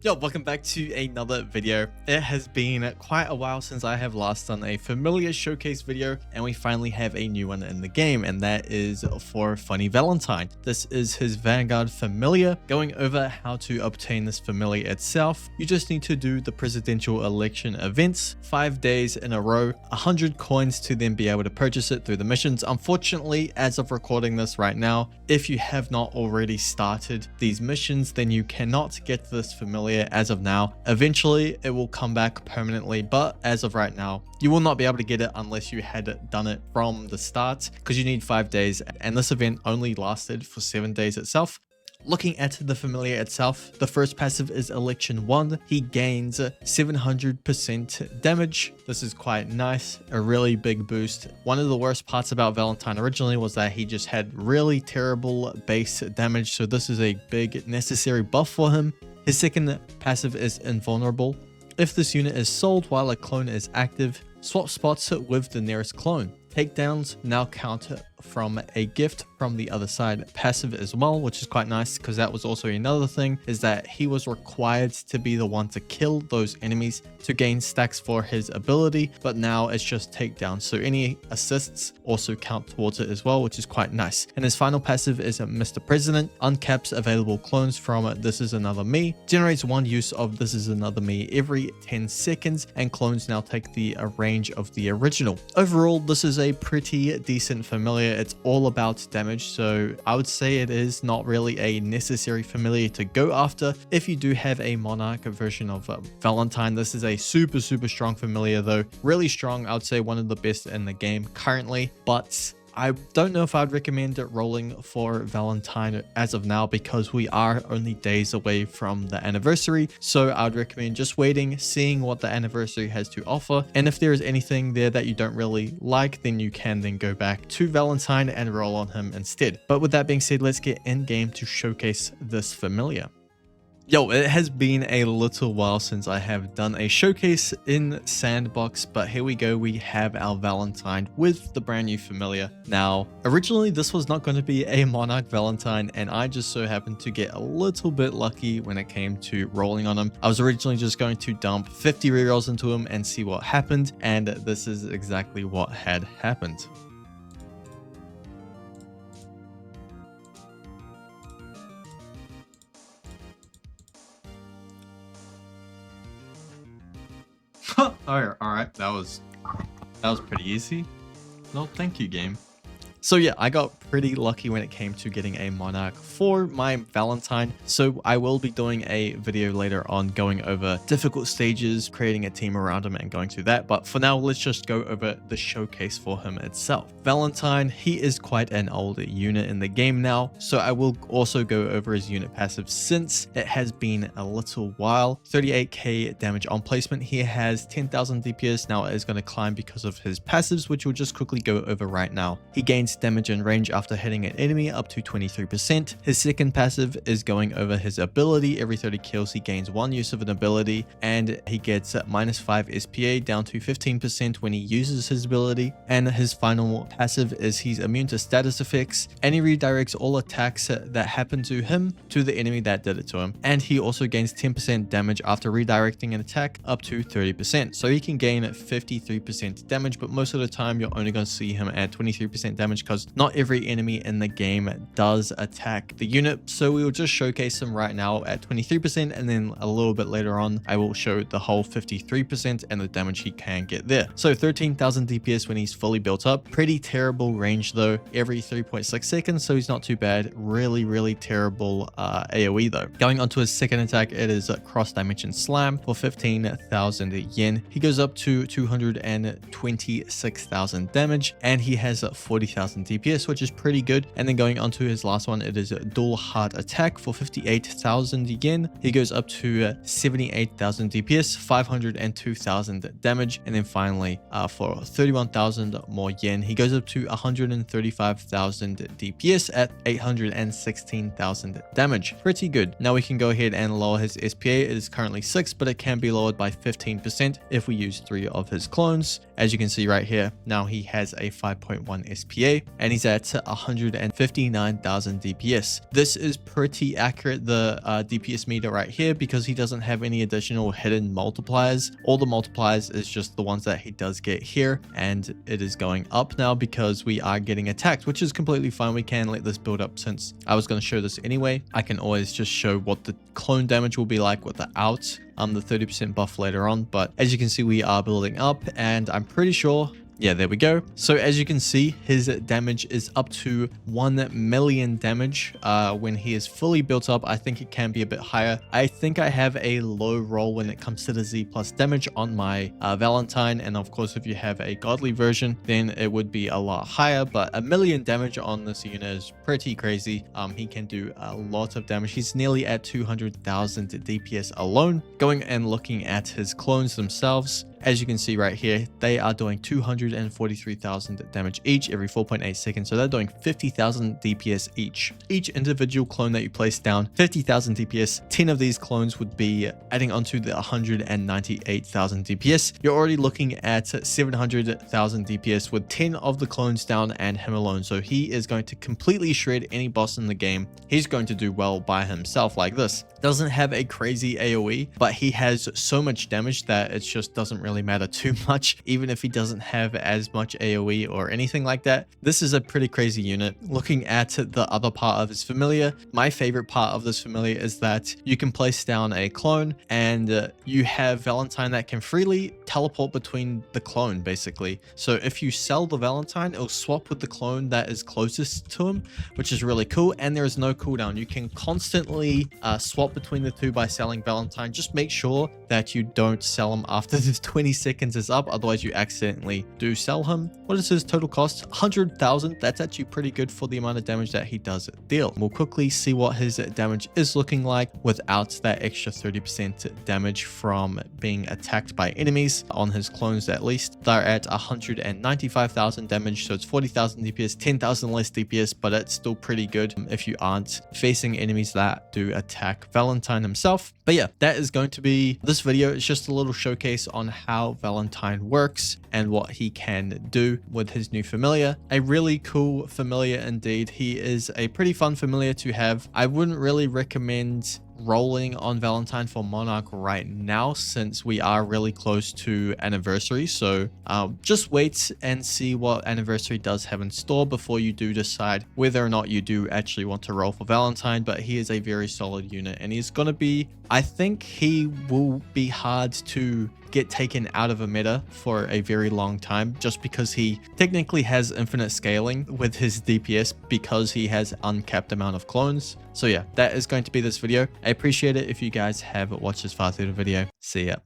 Yo, welcome back to another video. It has been quite a while since I have last done a familiar showcase video, and we finally have a new one in the game, and that is for Funny Valentine. This is his Vanguard familiar. Going over how to obtain this familiar itself, you just need to do the presidential election events 5 days in a row, 100 coins to then be able to purchase it through the missions. Unfortunately, as of recording this right now, if you have not already started these missions, then you cannot get this familiar as of now. Eventually it will come back permanently, but as of right now you will not be able to get it unless you had done it from the start, because you need 5 days, and this event only lasted for 7 days itself. Looking at the familiar itself, the first passive is Election 1. He gains 700% damage. This is quite nice, a really big boost. One of the worst parts about Valentine originally was that he just had really terrible base damage, so this is a big necessary buff for him. His second passive is Invulnerable. If this unit is sold while a clone is active, swap spots with the nearest clone. Takedowns now count from a gift from the other side passive as well, which is quite nice, because that was also another thing, is that he was required to be the one to kill those enemies to gain stacks for his ability, but now it's just takedown, so any assists also count towards it as well, which is quite nice. And his final passive is Mr. President. Uncaps available clones from This Is Another Me, generates one use of This Is Another Me every 10 seconds, and clones now take the range of the original. Overall, this is a pretty decent familiar. It's all about damage, so I would say it is not really a necessary familiar to go after. If you do have a monarch version of Valentine, this is a super strong familiar though. Really strong. I would say one of the best in the game currently, but I don't know if I'd recommend it rolling for Valentine as of now, because we are only days away from the anniversary. So I'd recommend just waiting, seeing what the anniversary has to offer. And if there is anything there that you don't really like, then you can then go back to Valentine and roll on him instead. But with that being said, let's get in game to showcase this familiar. Yo, it has been a little while since I have done a showcase in Sandbox, but here we go. We have our Valentine with the brand new familiar. Now, originally this was not going to be a monarch Valentine, and I just so happened to get a little bit lucky when it came to rolling on him. I was originally just going to dump 50 rerolls into him and see what happened, and this is exactly what had happened. All right, that was pretty easy. No, thank you, game. So yeah, I got pretty lucky when it came to getting a monarch for my Valentine. So I will be doing a video later on going over difficult stages, creating a team around him and going through that. But for now, let's just go over the showcase for him itself. Valentine, he is quite an old unit in the game now. So I will also go over his unit passive since it has been a little while. 38k damage on placement. He has 10,000 DPS. Now it is going to climb because of his passives, which we'll just quickly go over right now. He gains damage and range after hitting an enemy up to 23%. His second passive is going over his ability. Every 30 kills he gains one use of an ability, and he gets -5 SPA down to 15% when he uses his ability. And his final passive is he's immune to status effects, and he redirects all attacks that happen to him to the enemy that did it to him. And he also gains 10% damage after redirecting an attack up to 30%. So he can gain 53% damage, but most of the time you're only going to see him at 23% damage, because not every enemy in the game does attack the unit. So we will just showcase him right now at 23%, and then a little bit later on I will show the whole 53% and the damage he can get there. So 13,000 DPS when he's fully built up. Pretty terrible range though, every 3.6 seconds, so he's not too bad. Really terrible AoE though. Going on to his second attack, it is a cross dimension slam for 15,000 yen. He goes up to 226,000 damage, and he has 40,000 DPS, which is pretty good. And then going on to his last one, it is a dual heart attack for 58,000 yen. He goes up to 78,000 DPS, 502,000 damage. And then finally, for 31,000 more yen, he goes up to 135,000 DPS at 816,000 damage. Pretty good. Now we can go ahead and lower his SPA. It is currently 6, but it can be lowered by 15% if we use 3 of his clones. As you can see right here, now he has a 5.1 SPA, and he's at 159,000 DPS. This is pretty accurate, the DPS meter right here, because he doesn't have any additional hidden multipliers. All the multipliers is just the ones that he does get here, and it is going up now because we are getting attacked, which is completely fine. We can let this build up. Since I was going to show this anyway, I can always just show what the clone damage will be like without the 30% buff later on. But as you can see, we are building up, and I'm pretty sure, yeah, there we go. So as you can see, his damage is up to 1 million damage when he is fully built up. I think it can be a bit higher. I think I have a low roll when it comes to the Z plus damage on my Valentine, and of course if you have a godly version then it would be a lot higher, but 1 million damage on this unit is pretty crazy. He can do a lot of damage. He's nearly at 200,000 DPS alone. Going and looking at his clones themselves, as you can see right here, they are doing 243,000 damage each every 4.8 seconds. So they're doing 50,000 DPS each. Each individual clone that you place down, 50,000 DPS. 10 of these clones would be adding onto the 198,000 DPS. You're already looking at 700,000 DPS with 10 of the clones down and him alone. So he is going to completely shred any boss in the game. He's going to do well by himself like this. Doesn't have a crazy AoE, but he has so much damage that it just doesn't really matter too much, even if he doesn't have as much AoE or anything like that. This is a pretty crazy unit. Looking at the other part of his familiar, my favorite part of this familiar is that you can place down a clone, and you have Valentine that can freely teleport between the clone basically. So if you sell the Valentine, it'll swap with the clone that is closest to him, which is really cool, and there is no cooldown. You can constantly swap between the two by selling Valentine. Just make sure that you don't sell him after the 20 seconds is up, otherwise you accidentally do sell him. What is his total cost? 100,000. That's actually pretty good for the amount of damage that he does deal. We'll quickly see what his damage is looking like without that extra 30% damage from being attacked by enemies. On his clones at least, they're at 195,000 damage, so it's 40,000 DPS, 10,000 less DPS, but it's still pretty good if you aren't facing enemies that do attack Valentine himself. But yeah, that is going to be this video. It's just a little showcase on how Valentine works and what he can do with his new familiar. A really cool familiar indeed. He is a pretty fun familiar to have. I wouldn't really recommend rolling on Valentine for Monarch right now, since we are really close to anniversary. So just wait and see what anniversary does have in store before you do decide whether or not you do actually want to roll for Valentine. But he is a very solid unit, and he's going to be, I think he will be hard to get taken out of a meta for a very long time, just because he technically has infinite scaling with his DPS because he has uncapped amount of clones. So yeah, that is going to be this video. I appreciate it if you guys have watched this far through the video. See ya.